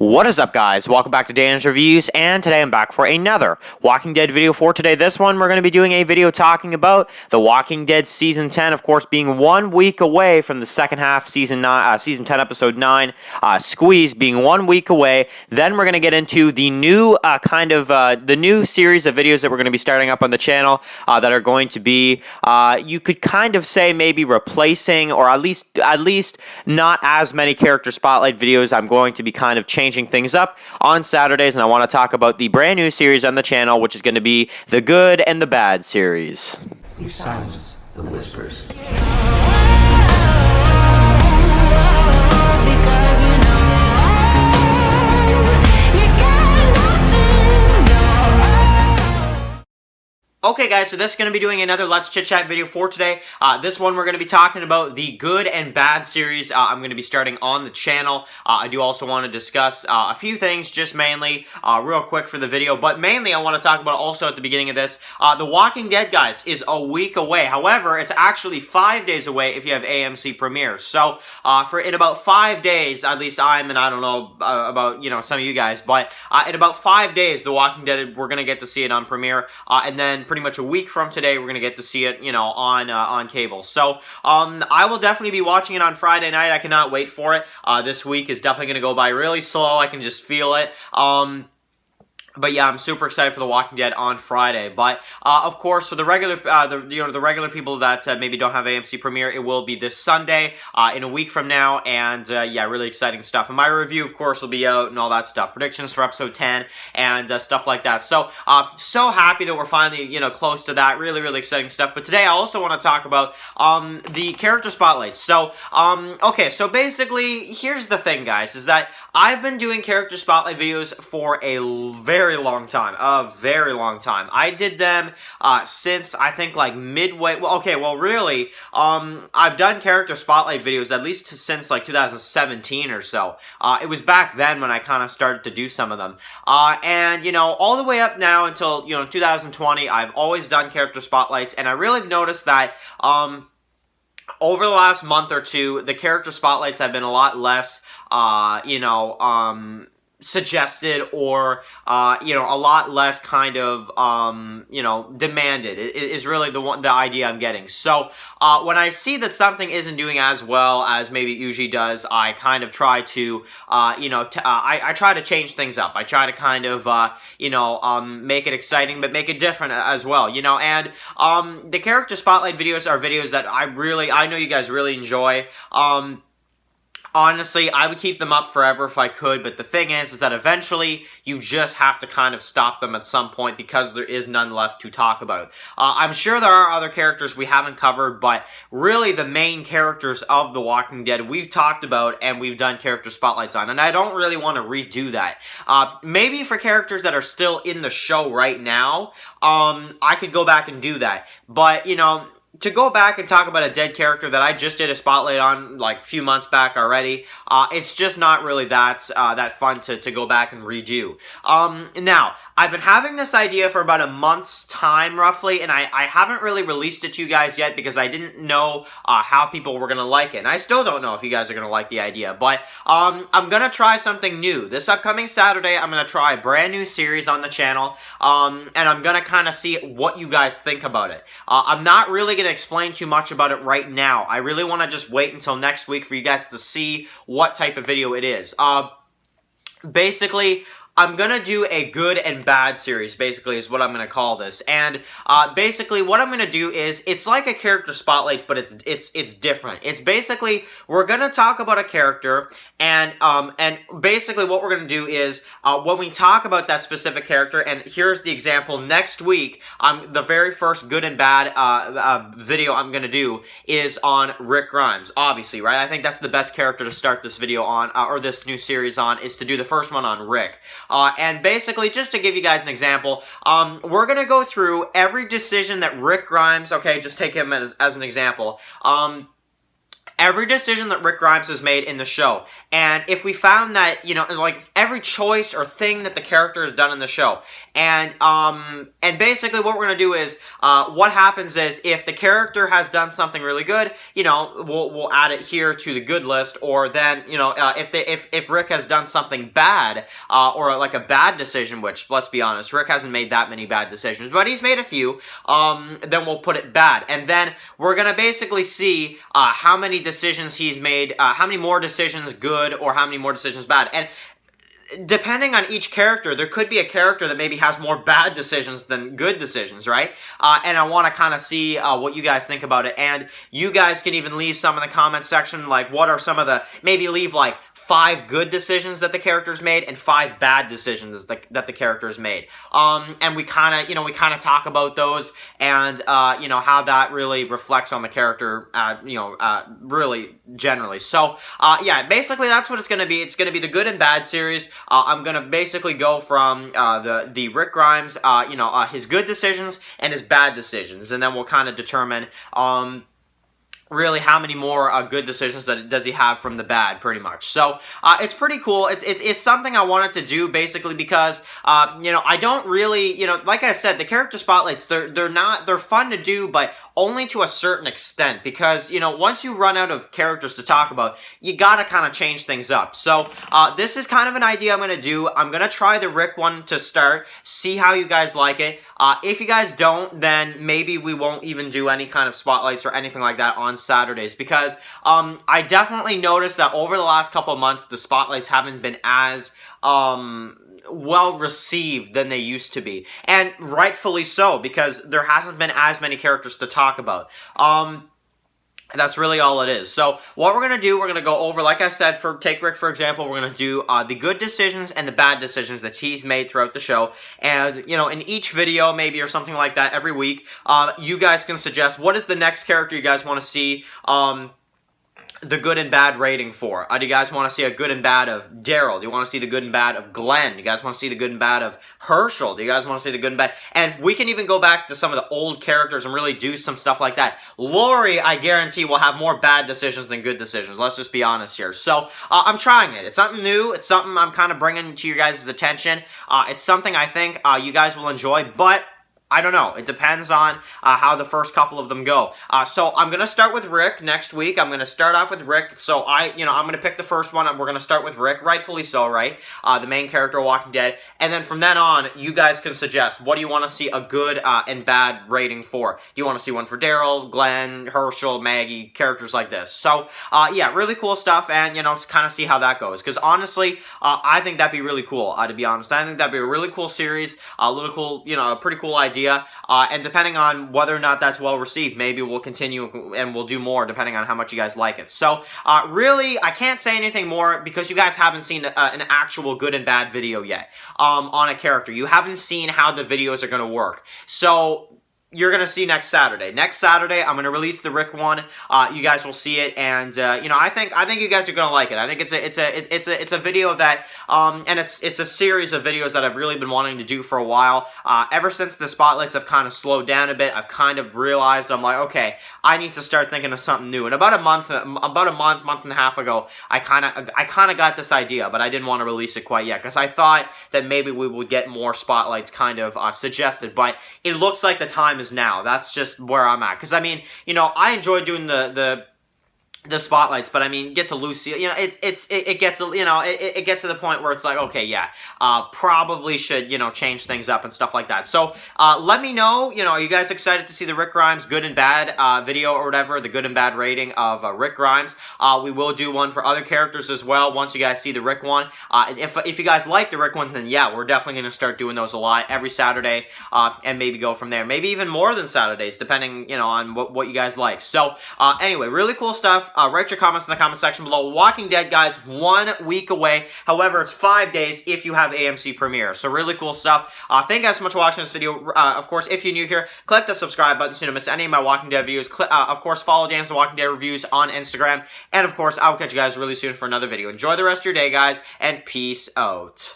What is up, guys? Welcome back to Dan's Reviews, and today I'm back for another Walking Dead video for today. This one, we're going to be doing a video talking about The Walking Dead Season 10, of course, being 1 week away from the second half, Season 10, Episode 9, Squeeze being 1 week away. Then we're going to get into the new the new series of videos that we're going to be starting up on the channel that are going to be, you could kind of say maybe replacing, or at least not as many character spotlight videos. I'm going to be kind of changing things up on Saturdays, and I want to talk about the brand new series on the channel, which is going to be the Good and the Bad series. We silence the whispers. Okay, guys, so this is going to be doing another Let's Chit Chat video for today. This one, we're going to be talking about the Good and Bad series. I'm going to be starting on the channel. I do also want to discuss a few things, just mainly, real quick for the video. But mainly, I want to talk about also at the beginning of this, The Walking Dead, guys, is a week away. However, it's actually 5 days away if you have AMC Premiere. So, in about 5 days, at least and I don't know about, some of you guys, but in about 5 days, The Walking Dead, we're going to get to see it on Premiere. And then pretty much a week from today, we're going to get to see it, on cable. So, I will definitely be watching it on Friday night. I cannot wait for it. This week is definitely going to go by really slow. I can just feel it. But yeah, I'm super excited for The Walking Dead on Friday. But of course, for the regular, the regular people that maybe don't have AMC Premiere, it will be this Sunday, in a week from now. And yeah, really exciting stuff. And my review, of course, will be out and all that stuff. Predictions for episode 10 and stuff like that. So, so happy that we're finally, close to that. Really, really exciting stuff. But today, I also want to talk about the character spotlights. So, okay, so basically, here's the thing, guys, is that I've been doing character spotlight videos for a very long time. I did them since, I think, like midway. Well, okay, well, really, I've done character spotlight videos at least since like 2017 or so. It was back then when I kind of started to do some of them. And, all the way up now until, 2020, I've always done character spotlights, and I really have noticed that, over the last month or two, the character spotlights have been a lot less, suggested, or a lot less kind of demanded is really the idea I'm getting. So when I see that something isn't doing as well as maybe it usually does, I kind of try to I try to change things up. I try to kind of make it exciting, but make it different as well, and the character spotlight videos are videos that I know you guys really enjoy. Honestly, I would keep them up forever if I could, but the thing is that eventually you just have to kind of stop them at some point because there is none left to talk about. I'm sure there are other characters we haven't covered, but really the main characters of The Walking Dead we've talked about and we've done character spotlights on, and I don't really want to redo that. Maybe for characters that are still in the show right now, I could go back and do that, but, to go back and talk about a dead character that I just did a spotlight on like a few months back already, it's just not really that fun to go back and redo. Now, I've been having this idea for about a month's time, roughly, and I haven't really released it to you guys yet because I didn't know how people were going to like it. And I still don't know if you guys are going to like the idea, but I'm going to try something new. This upcoming Saturday, I'm going to try a brand new series on the channel, and I'm going to kind of see what you guys think about it. I'm not really going to explain too much about it right now. I really want to just wait until next week for you guys to see what type of video it is. Basically, I'm going to do a good and bad series, basically, is what I'm going to call this. And basically, what I'm going to do is, it's like a character spotlight, but it's different. It's basically, we're going to talk about a character, and basically what we're going to do is, when we talk about that specific character, and here's the example, next week, the very first good and bad video I'm going to do is on Rick Grimes, obviously, right? I think that's the best character to start this video on, or this new series on, is to do the first one on Rick. And basically, just to give you guys an example, we're going to go through every decision that Rick Grimes, okay, just take him as an example, every decision that Rick Grimes has made in the show. And if we found that, you know, like every choice or thing that the character has done in the show. And basically what we're going to do is, what happens is if the character has done something really good, you know, we'll add it here to the good list. Or then, you know, if Rick has done something bad, or like a bad decision, which, let's be honest, Rick hasn't made that many bad decisions, but he's made a few, then we'll put it bad. And then we're going to basically see how many decisions he's made, how many more decisions good or how many more decisions bad. And depending on each character, there could be a character that maybe has more bad decisions than good decisions, right? And I want to kind of see what you guys think about it. And you guys can even leave some in the comment section, like what are some of the, maybe leave like 5 good decisions that the character's made and 5 bad decisions that the character's made. And we kind of, you know, talk about those and, you know, how that really reflects on the character, you know, really generally. So, yeah, basically that's what it's going to be. It's going to be the good and bad series. I'm going to basically go from the Rick Grimes, you know, his good decisions and his bad decisions. And then we'll kind of determine really how many more good decisions does he have from the bad, pretty much. So it's pretty cool. It's something I wanted to do basically because you know, I don't really, you know, like I said, the character spotlights, they're fun to do, but only to a certain extent, because, you know, once you run out of characters to talk about, you gotta kind of change things up. So this is kind of an idea I'm gonna do. I'm gonna try the Rick one to start, see how you guys like it. If you guys don't, then maybe we won't even do any kind of spotlights or anything like that on Saturdays, because I definitely noticed that over the last couple of months, the spotlights haven't been as well received than they used to be, and rightfully so, because there hasn't been as many characters to talk about. That's really all it is. So what we're going to do, we're going to go over, like I said, take Rick for example, we're going to do the good decisions and the bad decisions that he's made throughout the show. And, you know, in each video, maybe, or something like that, every week, you guys can suggest what is the next character you guys want to see the good and bad rating for. Do you guys want to see a good and bad of Daryl? Do you want to see the good and bad of Glenn? Do you guys want to see the good and bad of Herschel? Do you guys want to see the good and bad? And we can even go back to some of the old characters and really do some stuff like that. Lori, I guarantee, will have more bad decisions than good decisions. Let's just be honest here. So, I'm trying it. It's something new. It's something I'm kind of bringing to your guys' attention. It's something I think you guys will enjoy, but I don't know. It depends on how the first couple of them go. So I'm going to start with Rick next week. I'm going to start off with Rick. So I'm going to pick the first one, and we're going to start with Rick, rightfully so, right? The main character of Walking Dead. And then from then on, you guys can suggest, what do you want to see a good and bad rating for? Do you want to see one for Daryl, Glenn, Herschel, Maggie, characters like this? So, yeah, really cool stuff, and, you know, kind of see how that goes. Because honestly, I think that'd be really cool, to be honest. I think that'd be a really cool series, a really cool, you know, a pretty cool idea. And depending on whether or not that's well received, maybe we'll continue and we'll do more depending on how much you guys like it. So, really, I can't say anything more because you guys haven't seen an actual good and bad video yet on a character. You haven't seen how the videos are going to work. So, you're going to see next Saturday. Next Saturday, I'm going to release the Rick one. You guys will see it, and you know, I think you guys are going to like it. I think it's a video that and it's a series of videos that I've really been wanting to do for a while. Ever since the spotlights have kind of slowed down a bit, I've kind of realized, I'm like, okay, I need to start thinking of something new. And about a month and a half ago, I kind of got this idea, but I didn't want to release it quite yet because I thought that maybe we would get more spotlights kind of suggested. But it looks like the time is now. That's just where I'm at. Because, I mean, you know, I enjoy doing the spotlights, but I mean, get to Lucy, you know, it gets, you know, it gets to the point where it's like, okay, yeah, probably should, you know, change things up and stuff like that. So, let me know, you know, are you guys excited to see the Rick Grimes good and bad video or whatever, the good and bad rating of Rick Grimes? We will do one for other characters as well once you guys see the Rick one. If you guys like the Rick one, then yeah, we're definitely going to start doing those a lot every Saturday, and maybe go from there. Maybe even more than Saturdays, depending, you know, on what you guys like. So, anyway, really cool stuff. Write your comments in the comment section below. Walking Dead, guys, 1 week away. However, it's 5 days if you have AMC Premiere. So really cool stuff. Thank you guys so much for watching this video. Of course, if you're new here, click the subscribe button so you don't miss any of my Walking Dead videos. Of course, follow Dan's The Walking Dead Reviews on Instagram. And of course, I will catch you guys really soon for another video. Enjoy the rest of your day, guys, and peace out.